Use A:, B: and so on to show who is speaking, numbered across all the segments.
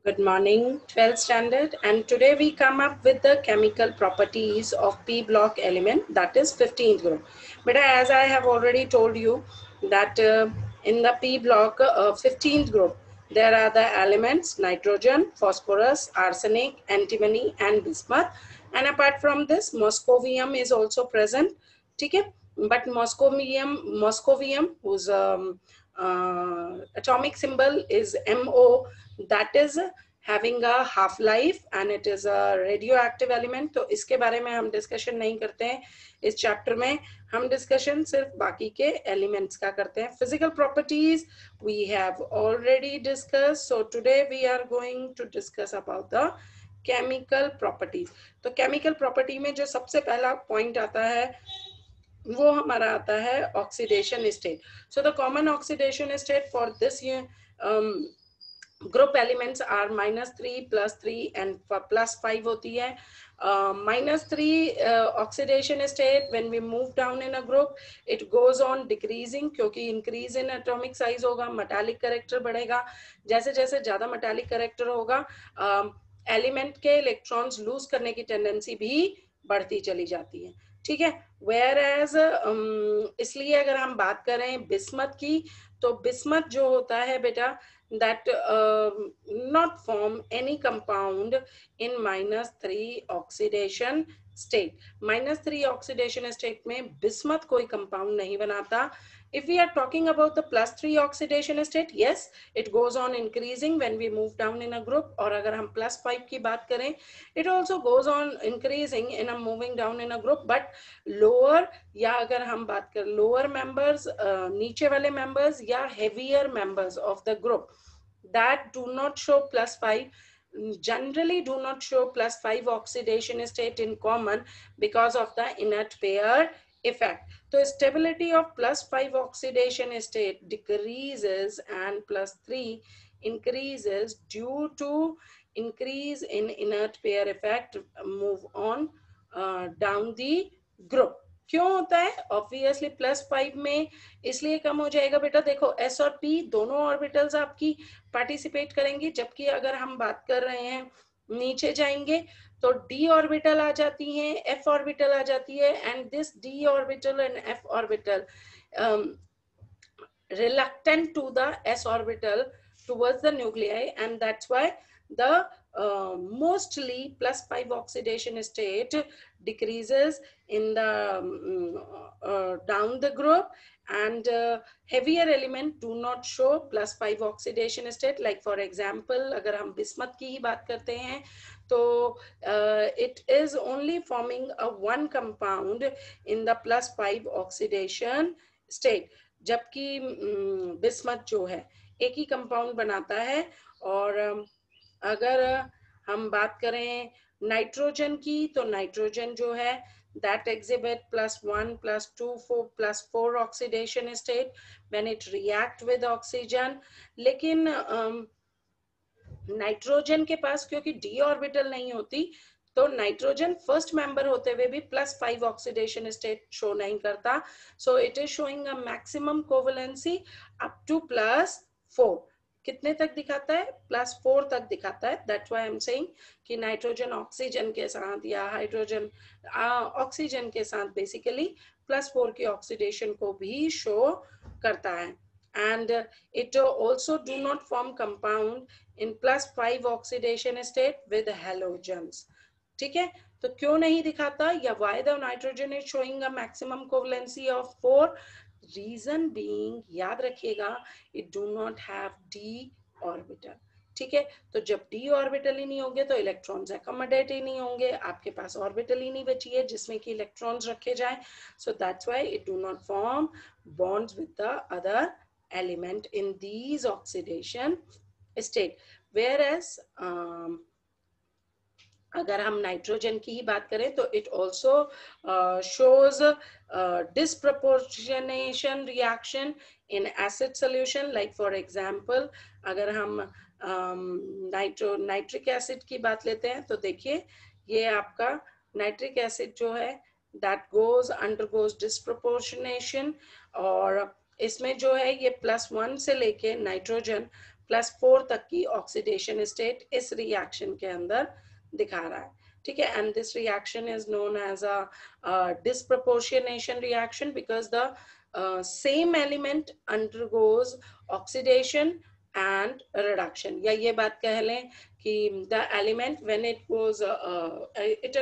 A: Good morning, 12th standard, and today we come up with the chemical properties of p block element, that is 15th group. But as I have already told you that in the p block 15th group there are the elements nitrogen, phosphorus, arsenic, antimony and bismuth, and apart from this moscovium is also present. Okay, but moscovium whose atomic symbol is MO, that is having a half life and it is a radioactive element. तो इसके बारे में हम discussion नहीं करते हैं इस chapter में. हम डिस्कशन सिर्फ बाकी के एलिमेंट्स का करते हैं. Physical properties we have already discussed, so today we are going to discuss about the chemical properties. तो केमिकल प्रॉपर्टी में जो सबसे पहला पॉइंट आता है वो हमारा आता है oxidation state. So the common oxidation state for this group elements are -3 +3 and +5 होती है. -3 oxidation state when we move down in a group it goes on decreasing, क्योंकि इंक्रीज इन एटॉमिक साइज होगा, मेटालिक कैरेक्टर बढ़ेगा. जैसे जैसे ज्यादा metallic character होगा element के इलेक्ट्रॉन्स लूज करने की टेंडेंसी भी बढ़ती चली जाती है. ठीक है. वेयर एज इसलिए अगर हम बात करें बिस्मथ की, तो बिस्मथ जो होता है बेटा that not form any compound in -3 oxidation state. -3 oxidation state में बिस्मथ कोई compound नहीं बनाता. If we are talking about the +3 oxidation state, yes, it goes on increasing when we move down in a group. और अगर हम +5 की बात करें, it also goes on increasing in a moving down in a group, but lower, या अगर हम बात करें lower members, नीचे वाले members या heavier members of the group that do not show +5 generally do not show +5 oxidation state in common because of the inert pair effect. So stability of +5 oxidation state decreases and +3 increases due to increase in inert pair effect move on down the group. क्यों होता है? Obviously +5 में इसलिए कम हो जाएगा बेटा. देखो S और P दोनों ऑर्बिटल्स आपकी पार्टिसिपेट करेंगी, जबकि अगर हम बात कर रहे हैं नीचे जाएंगे तो d ऑर्बिटल आ जाती है, f ऑर्बिटल आ जाती है, and this d orbital and f orbital reluctant to the s orbital towards the nuclei, and that's why the mostly +5 oxidation state decreases in the down the group, and heavier element do not show +5 oxidation state. Like for example अगर हम bismuth की ही बात करते हैं तो it is only forming a one compound in the +5 oxidation state, जबकि bismuth जो है एक ही कंपाउंड बनाता है. और अगर हम बात करें नाइट्रोजन की, तो नाइट्रोजन जो है that exhibit +1 +2 +4 oxidation state when it react with oxygen. लेकिन नाइट्रोजन के पास क्योंकि d ऑर्बिटल नहीं होती, तो नाइट्रोजन फर्स्ट मेंबर होते हुए भी +5 ऑक्सीडेशन स्टेट शो नहीं करता. So it is showing a maximum covalency up to +4. कितने तक दिखाता है? +4 तक दिखाता है. That's why I am saying कि नाइट्रोजन ऑक्सीजन के साथ या हाइड्रोजन ऑक्सीजन के साथ बेसिकली +4 की ऑक्सीडेशन को भी शो करता है. And it also do not form compound in +5 oxidation state with halogens. ठीक है. तो क्यों नहीं दिखाता, या why the nitrogen is showing a maximum covalency of 4? Reason being, याद रखिएगा, it do not have d orbital. ठीक है. तो जब d ऑर्बिटल ही नहीं होंगे तो इलेक्ट्रॉन्स अकोमोडेट ही नहीं होंगे, आपके पास ऑर्बिटल ही नहीं बची है जिसमें कि इलेक्ट्रॉन्स रखे जाएं. So that's why it do not form bonds with the other element in these oxidation state. Whereas अगर हम नाइट्रोजन की ही बात करें तो it also shows disproportionation reaction in acid solution. Like for example अगर हम नाइट्रिक एसिड की बात लेते हैं तो देखिए ये आपका नाइट्रिक एसिड जो है दैट गोज अंडरगोज डिस्प्रपोर्शनेशन, और इसमें जो है ये +1 से लेके नाइट्रोजन +4 तक की ऑक्सीडेशन स्टेट इस रिएक्शन के अंदर दिखा रहा है, ठीक है। And this reaction is known as a disproportionation reaction because the same element undergoes oxidation and reduction, या ये बात कह लें कि the element when it was it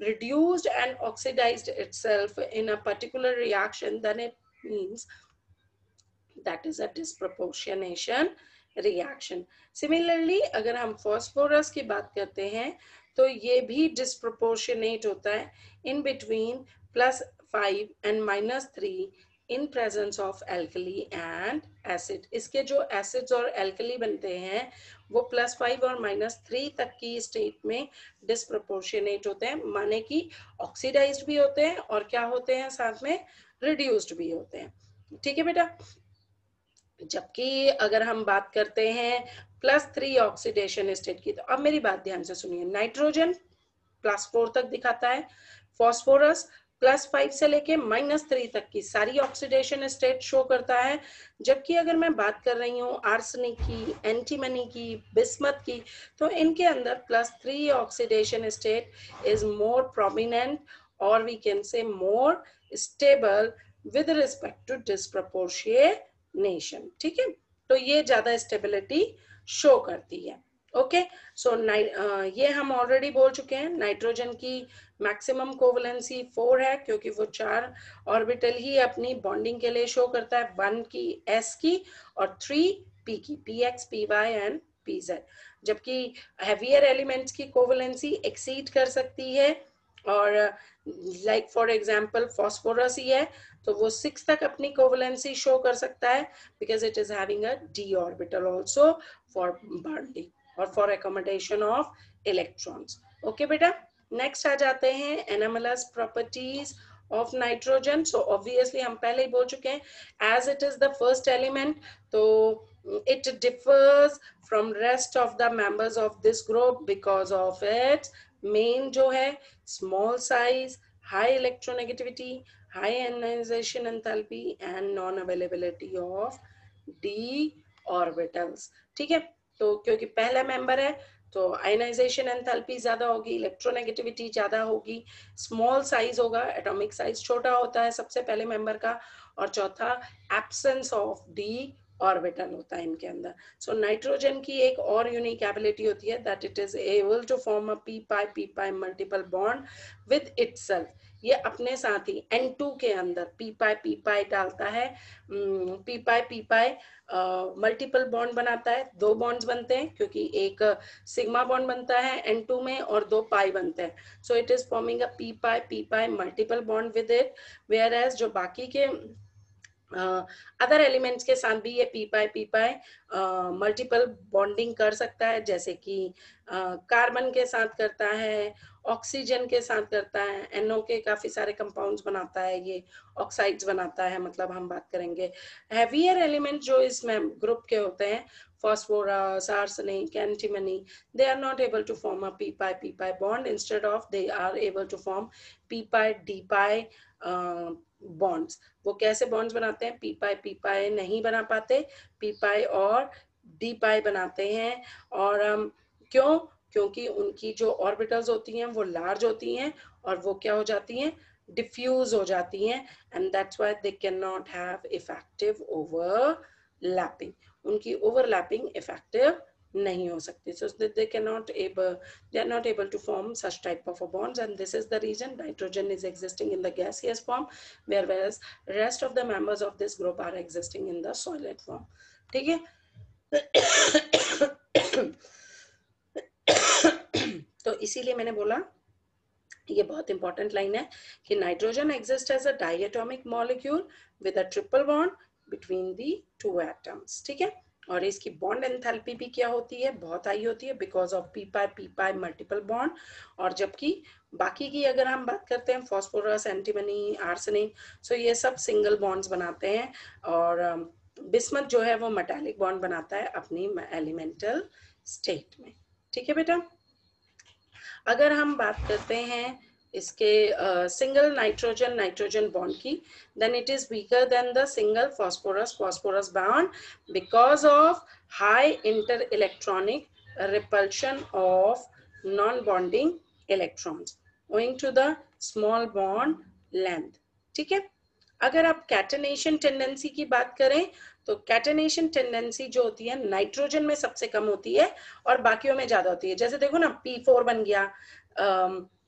A: reduced and oxidized itself in a particular reaction, then it means that is a disproportionation reaction. Similarly, अगर हम phosphorus की बात करते हैं तो ये भी disproportionate होता है in between +5 and -3 in presence of alkali and acid. इसके जो acids और alkali बनते हैं वो +5 और -3 तक की स्टेट में disproportionate होते हैं, माने कि oxidized भी होते हैं और क्या होते हैं साथ में reduced भी होते हैं, ठीक है बेटा। जबकि अगर हम बात करते हैं +3 ऑक्सीडेशन स्टेट की, तो अब मेरी बात ध्यान से सुनिए, नाइट्रोजन +4 तक दिखाता है, फास्फोरस +5 से लेके -3 तक की सारी ऑक्सीडेशन स्टेट शो करता है। जबकि अगर मैं बात कर रही हूँ आर्सेनिक की, एंटीमनी की, बिस्मथ की, तो इनके अंदर +3 oxidation state is more prominent और we can say more stable with respect to disproportionation, ठीक है। तो ये ज्यादा स्टेबिलिटी शो करती है। ओके, सो ये हम ऑलरेडी बोल चुके हैं, नाइट्रोजन की मैक्सिमम कोवलेंसी 4 है क्योंकि वो 4 ऑर्बिटल ही अपनी बॉन्डिंग के लिए शो करता है, 1 की s की और 3 p की, px py एंड pz। जबकि हेवियर एलिमेंट्स की कोवलेंसी एक्सीड कर सकती है, और लाइक फॉर एग्जांपल फास्फोरस ही है तो वो 6 तक अपनी कोवलेंसी शो कर सकता है because it is having a d orbital also for bonding और for accommodation of electrons. Okay बेटा, नेक्स्ट आ जाते हैं anomalous properties of nitrogen. So obviously हम पहले ही बोल चुके हैं, as it is the first element, तो it differs from rest of the members of this group because of its main जो है small size, high electronegativity, high ionization enthalpy and non availability of d orbitals, ठीक है। तो क्योंकि पहला member है तो आयनाइजेशन एंथैल्पी ज्यादा होगी, इलेक्ट्रोनेगेटिविटी ज्यादा होगी, स्मॉल साइज होगा, एटॉमिक साइज छोटा होता है सबसे पहले मेंबर का, और चौथा एब्सेंस ऑफ डी ऑर्बिटल होता है इनके अंदर। सो नाइट्रोजन की एक और यूनिक एबिलिटी होती है that it is able to form a P pi multiple bond with itself. ये अपने साथ ही N2 के अंदर पी पाई डालता है, पी पाई मल्टीपल बॉन्ड बनाता है, 2 बॉन्ड्स बनते हैं क्योंकि एक सिग्मा बॉन्ड बनता है N2 में और 2 पाई बनते हैं। So it is forming a P pi multiple bond with it, whereas जो बाकी के अदर एलिमेंट्स के साथ भी ये पी पाई मल्टीपल बॉन्डिंग कर सकता है, जैसे कि कार्बन के साथ करता है, ऑक्सीजन के साथ करता है, NO के काफी सारे कंपाउंड्स बनाता है, ये ऑक्साइड्स बनाता है, मतलब हम बात करेंगे हैवियर एलिमेंट जो इसमें ग्रुप के होते हैं, phosphorus, arsenic, antimony, they are not able to form a p pi bond. Instead of they are able to form p pi d pi bonds. वो कैसे bonds बनाते हैं? p pi नहीं बना पाते, p pi और d pi बनाते हैं। और क्यों? क्योंकि उनकी जो ऑर्बिटल्स होती हैं वो लार्ज होती हैं और वो क्या हो जाती हैं? डिफ्यूज हो जाती हैं, and that's why they cannot have effective overlapping. उनकी ओवरलैपिंग इफेक्टिव नहीं हो सकती, so they are not able to form such type of bonds, and this is the reason nitrogen is existing in the gaseous form, whereas rest of the members of this group are existing in the solid form, ठीक है। तो इसीलिए मैंने बोला ये बहुत important line है कि nitrogen exist as a diatomic molecule with a triple bond between the 2 atoms, ठीक है। और इसकी बॉन्ड एंथैल्पी भी क्या होती है? बहुत हाई होती है because of P pi multiple bond. और जबकि बाकी की अगर हम बात करते हैं फास्फोरस, एंटीमनी, आर्सेनिक, सो ये सब सिंगल बॉन्ड्स बनाते हैं, और बिस्मथ जो है वो मेटालिक बॉन्ड बनाता है अपनी एलिमेंटल स्टेट में, ठीक है बेटा। अगर हम बात करते हैं इसके सिंगल नाइट्रोजन बॉन्ड की, then it is weaker than the single phosphorus bond because of high inter-electronic repulsion of non-bonding electrons owing to the small bond length. ठीक है, अगर आप कैटेनेशन टेंडेंसी की बात करें तो कैटेनेशन टेंडेंसी जो होती है नाइट्रोजन में सबसे कम होती है और बाकियों में ज्यादा होती है. जैसे देखो ना P4 बन गया,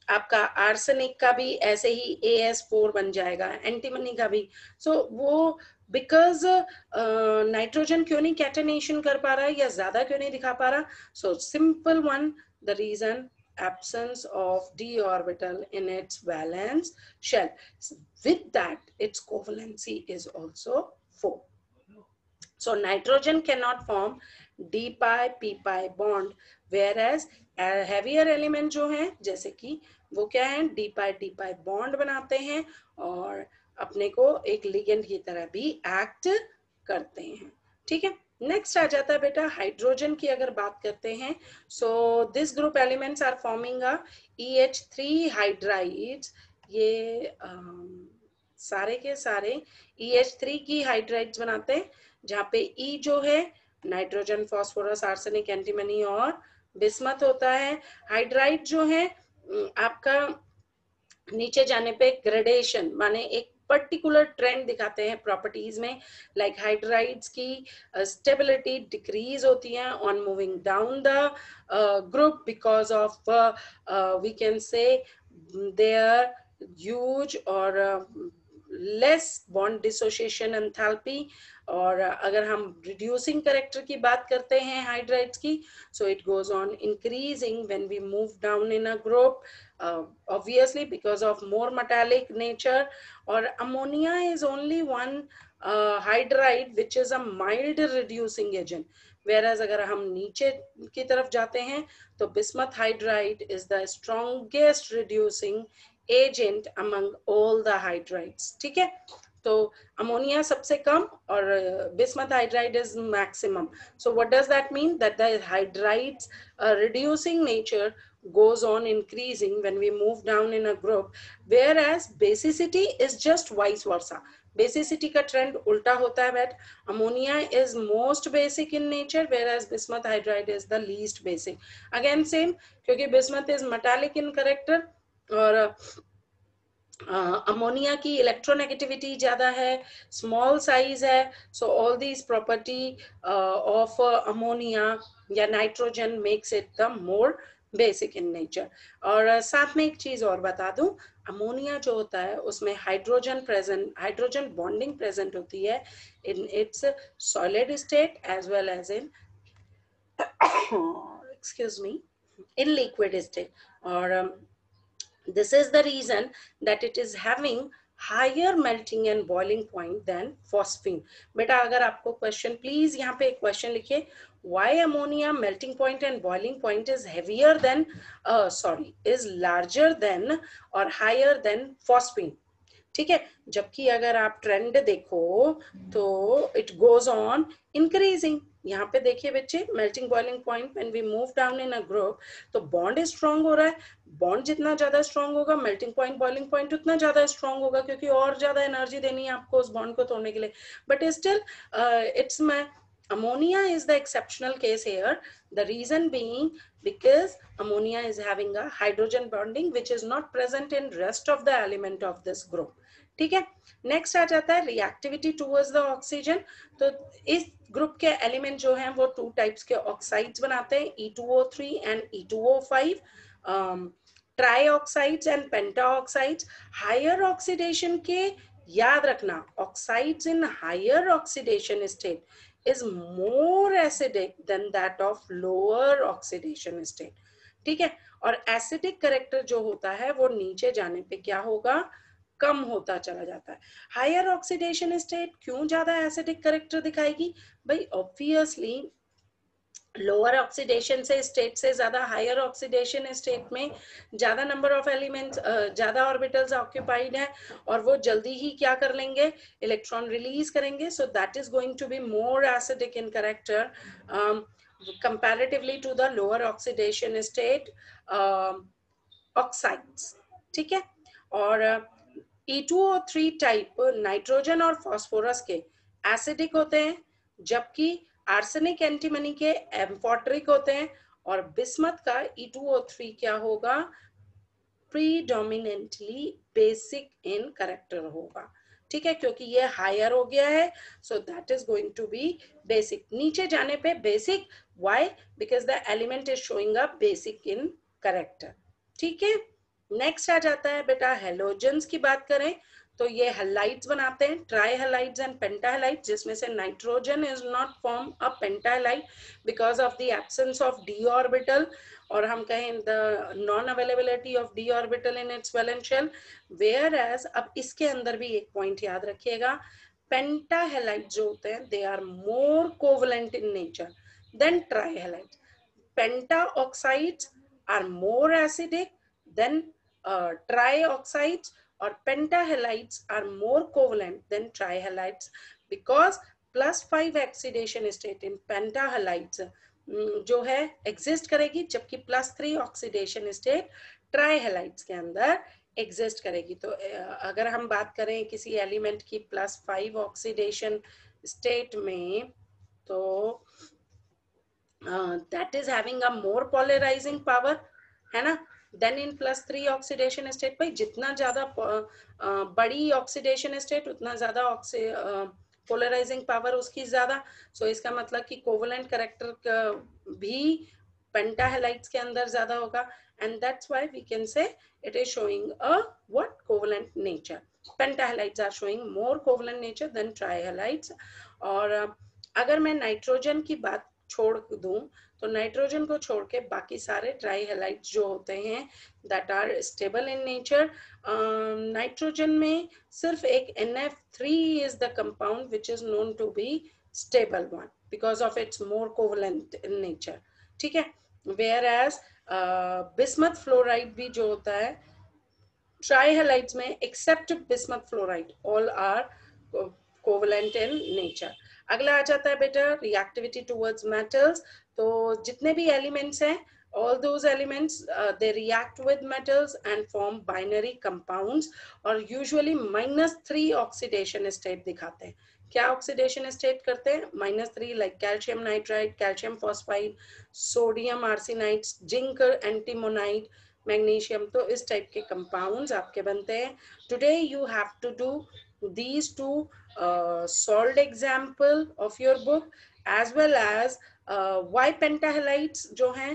A: आपका आर्सेनिक का भी ऐसे ही AS4 बन जाएगा, एंटीमनी का भी. सो वो बिकॉज नाइट्रोजन क्यों नहीं कैटेनेशन कर पा रहा है या ज्यादा क्यों नहीं दिखा पा रहा? So simple one, the reason absence of d orbital in its valence shell. With that, its covalency is also 4. So nitrogen cannot form d pi p pi bond, whereas heavier element जो हैं जैसे कि वो क्या है, d pi bond बनाते हैं और अपने को एक लिगेंड की तरह भी एक्ट करते हैं. ठीक है, नेक्स्ट आ जाता है बेटा हाइड्रोजन की अगर बात करते हैं. So this group elements are forming a EH3 hydrides. ये सारे के सारे EH3 की हाइड्राइड्स बनाते हैं, जहाँ पे E जो है नाइट्रोजन, फास्फोरस, आर्सेनिक, एंटीमनी और बिस्मथ होता है. हाइड्राइड जो है आपका नीचे जाने पे ग्रेडेशन माने एक पर्टिकुलर ट्रेंड दिखाते हैं प्रॉपर्टीज में. लाइक हाइड्राइड्स की स्टेबिलिटी डिक्रीज होती है on moving down the group because of we can say their huge और लेस बॉन्ड डिसोसिएशन एंथैल्पी. और अगर हम रिड्यूसिंग करेक्टर की बात करते हैं हाइड्राइड्स की, so it goes on increasing when we move down in a group, obviously because of more metallic nature. Or ammonia is only one hydride which is a mild reducing agent, whereas अगर हम नीचे की तरफ जाते हैं तो bismuth hydride is the strongest reducing agent among all the hydrides. ठीक है, तो अमोनिया सबसे कम और bismuth hydride is maximum. So what does that mean? That the hydrides reducing nature goes on increasing when we move down in a group, whereas basicity is just vice versa. Basicity का trend उल्टा होता है. But ammonia is most basic in nature, whereas bismuth hydride is the least basic. Again same, क्योंकि bismuth is metallic in character और ammonia की electronegativity ज्यादा है, small size है. So all these property of ammonia या nitrogen makes it the more basic in nature. और साथ में एक चीज और बता दूं, अमोनिया जो होता है उसमें हाइड्रोजन बॉन्डिंग प्रेजेंट होती है in its solid state as well as in excuse me, in liquid state. और this is the reason that it is having higher melting and boiling point than phosphine. बेटा अगर आपको question, please यहाँ पे एक question लिखिए, why ammonia melting point and boiling point is heavier than is larger than or higher than phosphine. ठीक है, जबकि अगर आप ट्रेंड देखो तो इट गोज ऑन इंक्रीजिंग. यहाँ पे देखिए बच्चे, melting boiling point when we move down in a group तो बॉन्ड स्ट्रांग हो रहा है. बॉन्ड जितना ज्यादा स्ट्रांग होगा मेल्टिंग पॉइंट बॉइलिंग पॉइंट उतना ज्यादा स्ट्रांग होगा, क्योंकि और ज्यादा एनर्जी देनी है आपको उस बॉन्ड को तोड़ने के लिए. But still it's ammonia is the exceptional case here. The reason being because ammonia is having a hydrogen bonding which is not present in rest of the element of this group. ठीक है, next आ जाता है reactivity towards the oxygen. तो इस group के element जो हैं वो टू टाइप्स के ऑक्साइड्स बनाते हैं, E2O3 and E2O5, trioxides and pentaoxides. Higher oxidation के याद रखना, oxides in higher oxidation state is more acidic than that of lower oxidation state. ठीक है, और एसिडिक करेक्टर जो होता है वो नीचे जाने पे क्या होगा, कम होता चला जाता है. हायर ऑक्सीडेशन स्टेट क्यों ज्यादा एसिडिक करेक्टर दिखाएगी भाई? ऑब्वियसली लोअर ऑक्सीडेशन से स्टेट से ज्यादा हायर ऑक्सीडेशन स्टेट में ज्यादा नंबर ऑफ एलिमेंट्स, ज्यादा ऑर्बिटल्स ऑक्यूपाइड है और वो जल्दी ही क्या कर लेंगे, इलेक्ट्रॉन रिलीज करेंगे. So that is going to be more acidic in character comparatively to the lower oxidation state oxides. ठीक है, और E2O3 टाइप नाइट्रोजन और फास्फोरस के एसिडिक होते हैं, जबकि आर्सेनिक एंटीमनी के एम्फोटरिक होते हैं और बिस्मथ का E2O3 क्या होगा, प्रीडोमिनेंटली बेसिक इन करेक्टर होगा, ठीक है, क्योंकि ये हायर हो गया है, so that is going to be basic. नीचे जाने पे basic, why, because the element is showing up basic in character. ठीक है, नेक्स्ट आ जाता है बेटा हेलोजेंस की बात करें तो ये हेलाइड्स बनाते हैं, ट्राई हेलाइड्स एंड पेंटाहेलाइड्स, जिसमें से nitrogen is not form a pentahalide because of the absence of D orbital, और हम कहें the non availability of D orbital in its valence shell. Whereas अब इसके अंदर भी एक पॉइंट याद रखिएगा, पेंटाहेलाइड जो होते हैं they are more covalent in nature than trihalide. Pentaoxides are more acidic than trioxides, or pentahalides are more covalent than trihalides because +5 oxidation state in pentahalides जो है एग्जिस्ट करेगी, जबकि +3 ऑक्सीडेशन स्टेट ट्राइहेलाइड्स के अंदर एग्जिस्ट करेगी. तो अगर हम बात करें किसी एलिमेंट की +5 ऑक्सीडेशन स्टेट में, तो that is having a more polarizing power, है ना, देन इन +3 ऑक्सीडेशन स्टेट. भाई जितना ज्यादा बड़ी ऑक्सीडेशन स्टेट उतना ज्यादा पोलराइजिंग पावर उसकी ज्यादा. सो इसका मतलब कि कोवलेंट करेक्टर भी पेंटाहेलाइड्स के अंदर ज्यादा होगा, and that's why we can say it is showing a what covalent nature. Pentahalides are showing more covalent nature than trihalides. और अगर मैं नाइट्रोजन की बात छोड़ दूं तो नाइट्रोजन को छोड़ के बाकी सारे ट्राइहेलाइड्स जो होते हैं that are stable in nature. Nitrogen में सिर्फ एक NF3 is the compound which is known to be stable one because of its more covalent in nature. ठीक है, वेयर एज बिस्मथ फ्लोराइड भी जो होता है ट्राइहेलाइड्स में except bismuth fluoride all are covalent in nature. अगला आ जाता है बेटा रिएक्टिविटी टुवर्ड्स मेटल्स. तो जितने भी एलिमेंट्स हैं all those elements they react with metals and form binary compounds और usually -3 oxidation state दिखाते हैं. क्या ऑक्सीडेशन स्टेट करते हैं, -3, like calcium nitride, calcium phosphide, sodium arsenide, zinc antimonide, magnesium. तो इस टाइप के कंपाउंड्स आपके बनते हैं. Today you have to do these two solved example of your book as well as why pentahalides जो हैं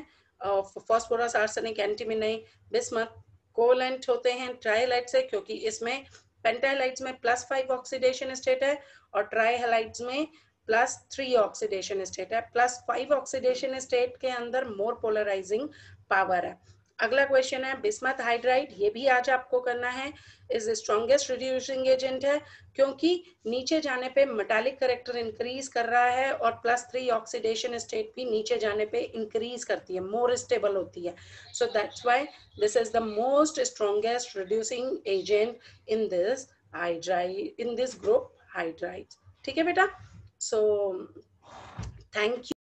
A: phosphorus, arsenic, antimony, bismuth covalent होते हैं ट्राइहेलाइड से, क्योंकि इसमें पेंटाहेलाइड्स में +5 ऑक्सीडेशन स्टेट है और ट्राइहेलाइड्स में +3 ऑक्सीडेशन स्टेट है. +5 ऑक्सीडेशन स्टेट के अंदर मोर पोलराइजिंग पावर है. अगला क्वेश्चन है बिस्मथ हाइड्राइड, ये भी आज आपको करना है. इज स्ट्रॉन्गेस्ट रिड्यूसिंग एजेंट है क्योंकि नीचे जाने पे मेटालिक करेक्टर इंक्रीज कर रहा है और +3 ऑक्सीडेशन स्टेट भी नीचे जाने पे इंक्रीज करती है, मोर स्टेबल होती है. So that's why this is the most strongest reducing agent in this hydride, in this group hydride. ठीक है बेटा, सो थैंक यू.